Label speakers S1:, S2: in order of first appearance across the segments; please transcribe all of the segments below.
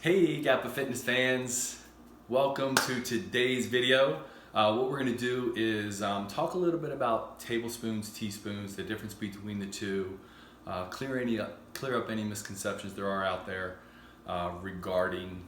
S1: Hey Gappa Fitness fans, welcome to today's video. What we're going to do is talk a little bit about tablespoons, teaspoons, the difference between the two, clear up any misconceptions there are out there regarding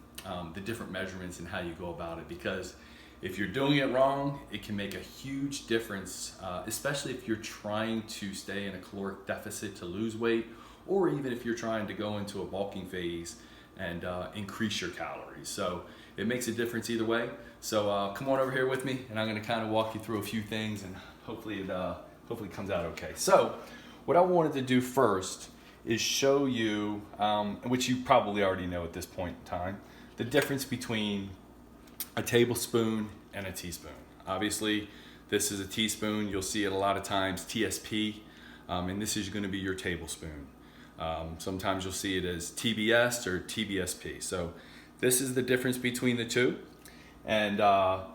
S1: the different measurements and how you go about it, because if you're doing it wrong, it can make a huge difference, especially if you're trying to stay in a caloric deficit to lose weight, or even if you're trying to go into a bulking phase and increase your calories. So it makes a difference either way. So come on over here with me, and I'm going to kind of walk you through a few things, and hopefully it comes out okay. So what I wanted to do first is show you, which you probably already know at this point in time, the difference between a tablespoon and a teaspoon. Obviously, this is a teaspoon. You'll see it a lot of times, TSP, and this is going to be your tablespoon. Sometimes you'll see it as TBS or tbsp. So this is the difference between the two. And now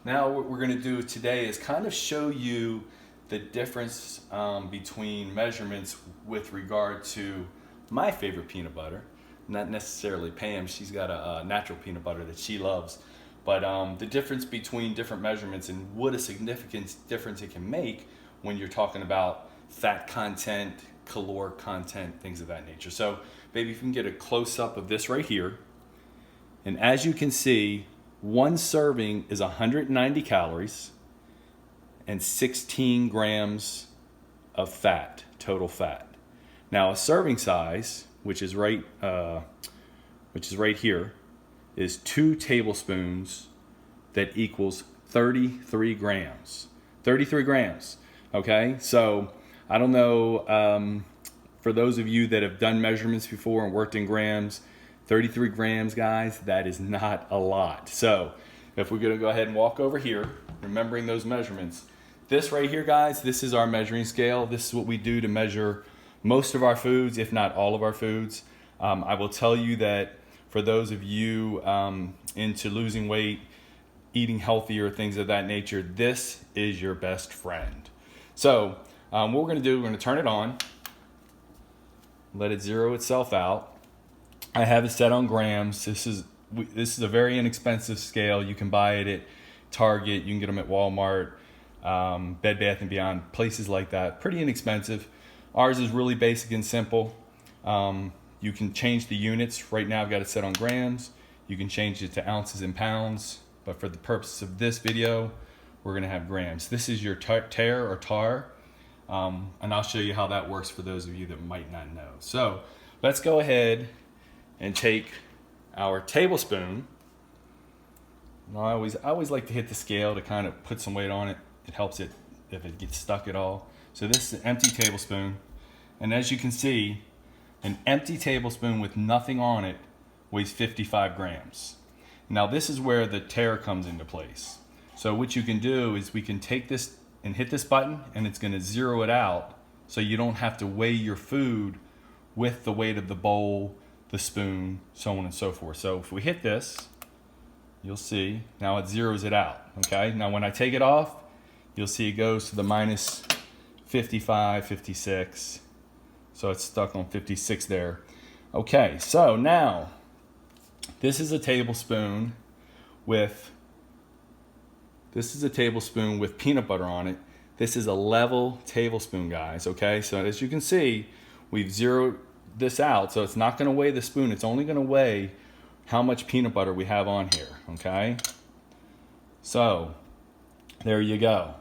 S1: what we're going to do today is kind of show you the difference between measurements with regard to my favorite peanut butter. Not necessarily Pam, she's got a natural peanut butter that she loves. But the difference between different measurements and what a significant difference it can make when you're talking about fat content, caloric content, things of that nature. So maybe if you can get a close-up of this right here. And as you can see, one serving is 190 calories and 16 grams of fat, total fat. Now a serving size, which is right here, is 2 tablespoons that equals 33 grams. 33 grams, okay? So I don't know, for those of you that have done measurements before and worked in grams, 33 grams, guys, that is not a lot. So if we're gonna go ahead and walk over here, remembering those measurements, this right here, guys, this is our measuring scale. This is what we do to measure most of our foods, if not all of our foods. I will tell you that for those of you into losing weight, eating healthier, things of that nature, this is your best friend. So what we're going to do, we're going to turn it on, let it zero itself out. I have it set on grams. This is a very inexpensive scale. You can buy it at Target. You can get them at Walmart, Bed Bath & Beyond, places like that. Pretty inexpensive. Ours is really basic and simple. You can change the units. Right now I've got it set on grams. You can change it to ounces and pounds. But for the purpose of this video, we're going to have grams. This is your tare or tar. And I'll show you how that works for those of you that might not know. So let's go ahead and take our tablespoon. I always like to hit the scale to kind of put some weight on it. It helps it if it gets stuck at all. So this is an empty tablespoon. And as you can see, an empty tablespoon with nothing on it weighs 55 grams. Now this is where the tare comes into place. So what you can do is we can take this and hit this button, and it's going to zero it out, so you don't have to weigh your food with the weight of the bowl, the spoon, so on and so forth. So if we hit this, you'll see now it zeroes it out. Okay, now when I take it off, you'll see it goes to the minus 55, 56. So it's stuck on 56 there. Okay, so now this is a tablespoon with peanut butter on it. This is a level tablespoon, guys, okay? So as you can see, we've zeroed this out, so it's not gonna weigh the spoon. It's only gonna weigh how much peanut butter we have on here, okay? So there you go.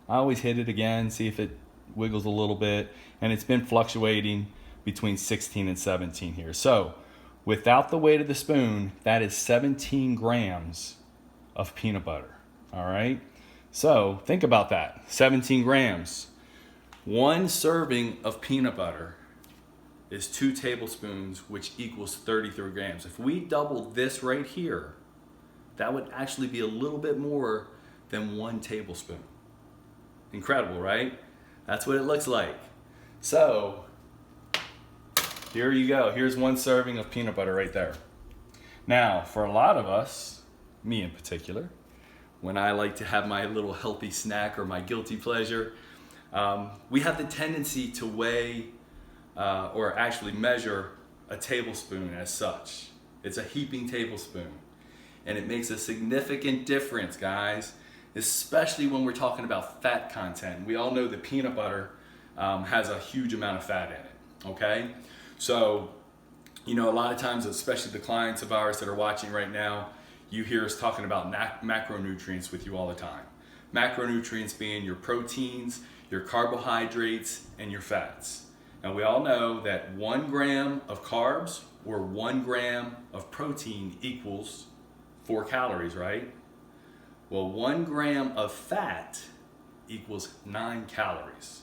S1: I always hit it again, see if it wiggles a little bit, and it's been fluctuating between 16 and 17 here. So without the weight of the spoon, that is 17 grams of peanut butter. All right, so think about that, 17 grams. One serving of peanut butter is 2 tablespoons, which equals 33 grams. If we double this right here, that would actually be a little bit more than 1 tablespoon. Incredible, right? That's what it looks like. So here you go. Here's 1 serving of peanut butter right there. Now, for a lot of us, me in particular, when I like to have my little healthy snack or my guilty pleasure, we have the tendency to weigh or actually measure a tablespoon as such. It's a heaping tablespoon. And it makes a significant difference, guys, especially when we're talking about fat content. We all know that peanut butter has a huge amount of fat in it, okay? So, you know, a lot of times, especially the clients of ours that are watching right now, you hear us talking about macronutrients with you all the time. Macronutrients being your proteins, your carbohydrates, and your fats. Now we all know that 1 gram of carbs or 1 gram of protein equals 4 calories, right? Well, 1 gram of fat equals 9 calories.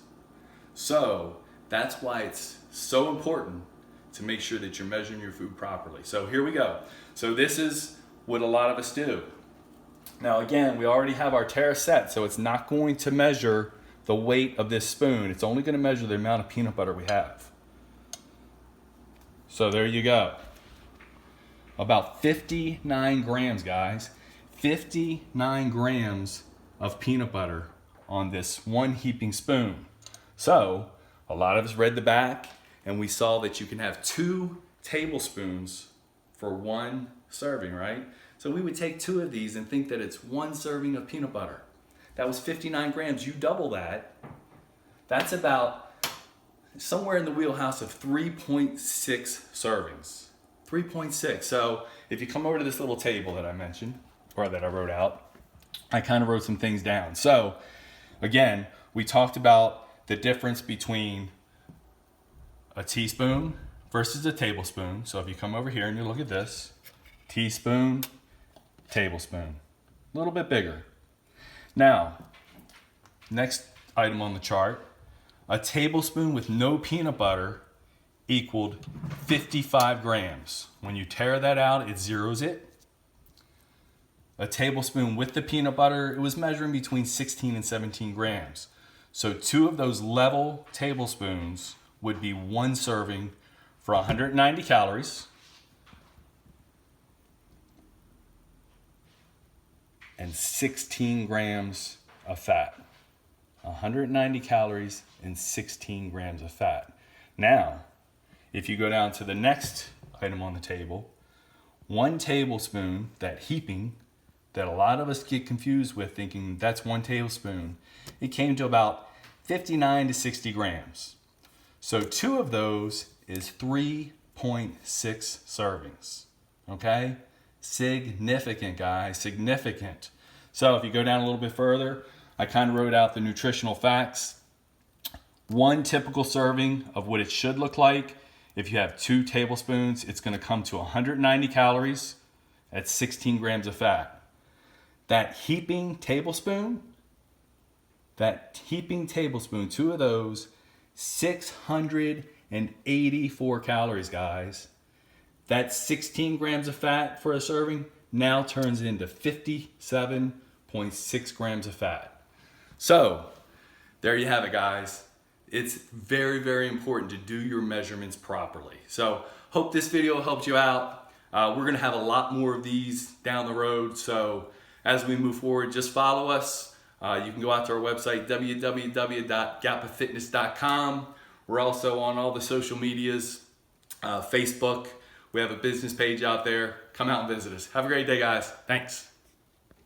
S1: So that's why it's so important to make sure that you're measuring your food properly. So here we go. So this is what a lot of us do. Now again, we already have our tare set, so it's not going to measure the weight of this spoon. It's only going to measure the amount of peanut butter we have. So there you go. About 59 grams, guys. 59 grams of peanut butter on this one heaping spoon. So a lot of us read the back and we saw that you can have 2 tablespoons for 1 serving, right? So we would take 2 of these and think that it's 1 serving of peanut butter. That was 59 grams. You double that. That's about somewhere in the wheelhouse of 3.6 servings. 3.6. So if you come over to this little table that I mentioned, or that I wrote out, I kind of wrote some things down. So again, we talked about the difference between a teaspoon versus a tablespoon. So if you come over here and you look at this, teaspoon, tablespoon, a little bit bigger. Now, next item on the chart, a tablespoon with no peanut butter equaled 55 grams. When you tear that out, it zeroes it. A tablespoon with the peanut butter, it was measuring between 16 and 17 grams. So 2 of those level tablespoons would be 1 serving for 190 calories. And 16 grams of fat. 190 calories and 16 grams of fat. Now, if you go down to the next item on the table, 1 tablespoon, that heaping, that a lot of us get confused with thinking that's 1 tablespoon, it came to about 59 to 60 grams. So 2 of those is 3.6 servings, okay? Significant, guys, significant. So if you go down a little bit further, I kind of wrote out the nutritional facts. 1 typical serving of what it should look like. If you have 2 tablespoons, it's going to come to 190 calories at 16 grams of fat. That heaping tablespoon, 2 of those, 684 calories, guys. That 16 grams of fat for a serving now turns into 57.6 grams of fat. So, there you have it, guys. It's very, very important to do your measurements properly. So, hope this video helped you out. We're going to have a lot more of these down the road. So, as we move forward, just follow us. You can go out to our website, www.gappafitness.com. We're also on all the social medias, Facebook. We have a business page out there. Come out and visit us. Have a great day, guys. Thanks.